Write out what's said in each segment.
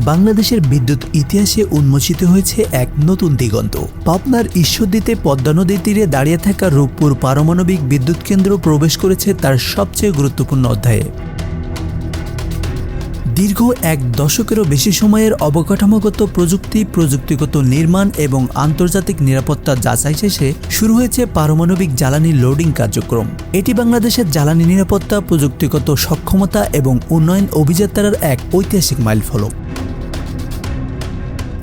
বাংলাদেশের বিদ্যুৎ ইতিহাসে উন্মোচিত হয়েছে এক নতুন দিগন্ত। পাবনার ঈশ্বরদীতে পদ্মা নদীর তীরে দাঁড়িয়ে থাকা রূপপুর পারমাণবিক বিদ্যুৎ কেন্দ্র প্রবেশ করেছে তার সবচেয়ে গুরুত্বপূর্ণ অধ্যায়ে। দীর্ঘ এক দশকেরও বেশি সময়ের অবকাঠামোগত প্রযুক্তিগত নির্মাণ এবং আন্তর্জাতিক নিরাপত্তা যাচাই শেষে শুরু হয়েছে পারমাণবিক জ্বালানি লোডিং কার্যক্রম। এটি বাংলাদেশের জ্বালানি নিরাপত্তা, প্রযুক্তিগত সক্ষমতা এবং উন্নয়ন অভিযাত্রার এক ঐতিহাসিক মাইলফলক।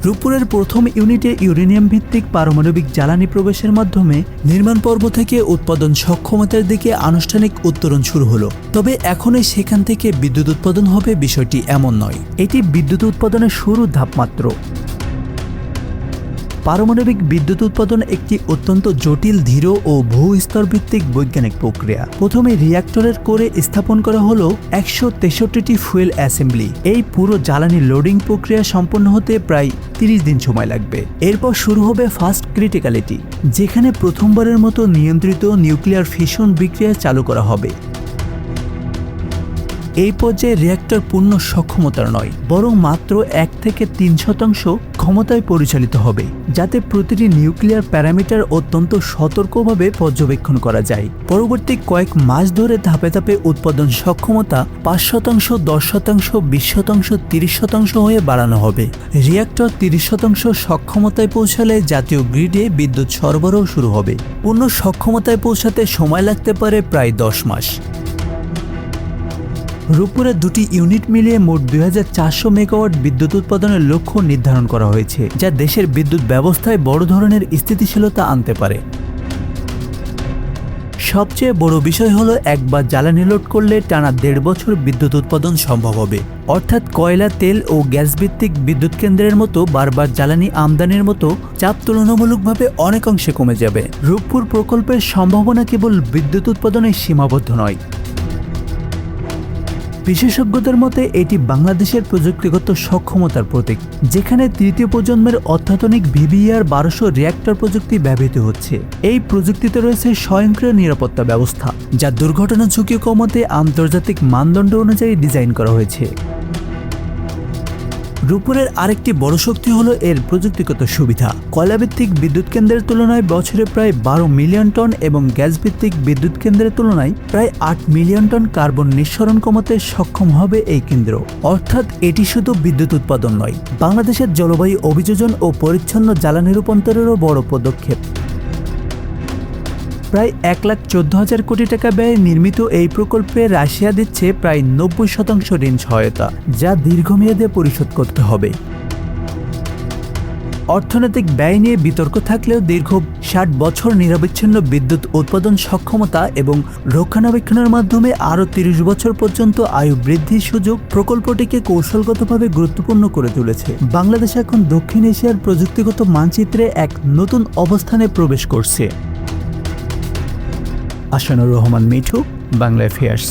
রূপপুরের প্রথম ইউনিটে ইউরেনিয়াম ভিত্তিক পারমাণবিক জ্বালানি প্রবেশের মাধ্যমে নির্মাণ পর্ব থেকে উৎপাদন সক্ষমতার দিকে আনুষ্ঠানিক উত্তরণ শুরু হলো। তবে এখনই সেখান থেকে বিদ্যুৎ উৎপাদন হবে বিষয়টি এমন নয়। এটি বিদ্যুৎ উৎপাদনের শুরুর ধাপ মাত্র। পারমাণবিক বিদ্যুৎ উৎপাদন একটি অত্যন্ত জটিল, ধীর ও ভূস্তর ভিত্তিক বৈজ্ঞানিক প্রক্রিয়া। প্রথমে রিঅ্যাক্টরের কোরে স্থাপন করা হলো 163টি ফুয়েল অ্যাসেম্বলি। এই পুরো জ্বালানি লোডিং প্রক্রিয়া সম্পন্ন হতে প্রায় 30 দিন সময় লাগবে। এরপর শুরু হবে ফার্স্ট ক্রিটিক্যালিটি, যেখানে প্রথমবারের মতো নিয়ন্ত্রিত নিউক্লিয়ার ফিশন বিক্রিয়া চালু করা হবে। এই পর্যায়ে রিঅ্যাক্টর পূর্ণ সক্ষমতার নয়, বরং মাত্র 1 থেকে 3% ক্ষমতায় পরিচালিত হবে, যাতে প্রতিটি নিউক্লিয়ার প্যারামিটার অত্যন্ত সতর্কভাবে পর্যবেক্ষণ করা যায়। পরবর্তী কয়েক মাস ধরে ধাপে ধাপে উৎপাদন সক্ষমতা 5%, 10%, 20%, 30% হয়ে বাড়ানো হবে। রিঅ্যাক্টর 30% সক্ষমতায় পৌঁছালে জাতীয় গ্রিডে বিদ্যুৎ সরবরাহ শুরু হবে। পূর্ণ সক্ষমতায় পৌঁছাতে সময় লাগতে পারে প্রায় 10 মাস। রূপপুরের দুটি ইউনিট মিলিয়ে মোট 2400 মেগাওয়াট বিদ্যুৎ উৎপাদনের লক্ষ্য নির্ধারণ করা হয়েছে, যা দেশের বিদ্যুৎ ব্যবস্থায় বড় ধরনের স্থিতিশীলতা আনতে পারে। সবচেয়ে বড় বিষয় হলো, একবার জ্বালানি লোড করলে টানা 1.5 বছর বিদ্যুৎ উৎপাদন সম্ভব হবে। অর্থাৎ কয়লা, তেল ও গ্যাস ভিত্তিক বিদ্যুৎ কেন্দ্রের মতো বারবার জ্বালানি আমদানির মতো চাপ তুলনামূলকভাবে অনেকাংশে কমে যাবে। রূপপুর প্রকল্পের সম্ভাবনা কেবল বিদ্যুৎ উৎপাদনে সীমাবদ্ধ নয়। বিশেষজ্ঞদের মতে এটি বাংলাদেশের প্রযুক্তিগত সক্ষমতার প্রতীক, যেখানে তৃতীয় প্রজন্মের অত্যাধুনিক VVER 1200 রিঅ্যাক্টর প্রযুক্তি ব্যবহৃত হচ্ছে। এই প্রযুক্তিতে রয়েছে স্বয়ংক্রিয় নিরাপত্তা ব্যবস্থা, যা দুর্ঘটনা ঝুঁকি কমাতে আন্তর্জাতিক মানদণ্ড অনুযায়ী ডিজাইন করা হয়েছে। রূপপুরের আরেকটি বড় শক্তি হলো এর প্রযুক্তিগত সুবিধা। কয়লাভিত্তিক বিদ্যুৎ কেন্দ্রের তুলনায় বছরে প্রায় 12 মিলিয়ন টন এবং গ্যাস ভিত্তিক বিদ্যুৎ কেন্দ্রের তুলনায় প্রায় 8 মিলিয়ন টন কার্বন নিঃসরণ কমাতে সক্ষম হবে এই কেন্দ্র। অর্থাৎ এটি শুধু বিদ্যুৎ উৎপাদন নয়, বাংলাদেশের জলবায়ু অভিযোজন ও পরিচ্ছন্ন জ্বালানি রূপান্তরেরও বড় পদক্ষেপ। প্রায় 1,14,000 কোটি টাকা ব্যয়ে নির্মিত এই প্রকল্পে রাশিয়া দিচ্ছে প্রায় 90% ঋণ সহায়তা, যা দীর্ঘমেয়াদে পরিশোধ করতে হবে। অর্থনৈতিক ব্যয় নিয়ে বিতর্ক থাকলেও দীর্ঘ 60 বছর নিরবিচ্ছিন্ন বিদ্যুৎ উৎপাদন সক্ষমতা এবং রক্ষণাবেক্ষণের মাধ্যমে আরও 30 বছর পর্যন্ত আয়ু বৃদ্ধির সুযোগ প্রকল্পটিকে কৌশলগতভাবে গুরুত্বপূর্ণ করে তুলেছে। বাংলাদেশ এখন দক্ষিণ এশিয়ার প্রযুক্তিগত মানচিত্রে এক নতুন অবস্থানে প্রবেশ করছে। আশানুর রহমান মিঠু, বাংলা অ্যাফেয়ার্স।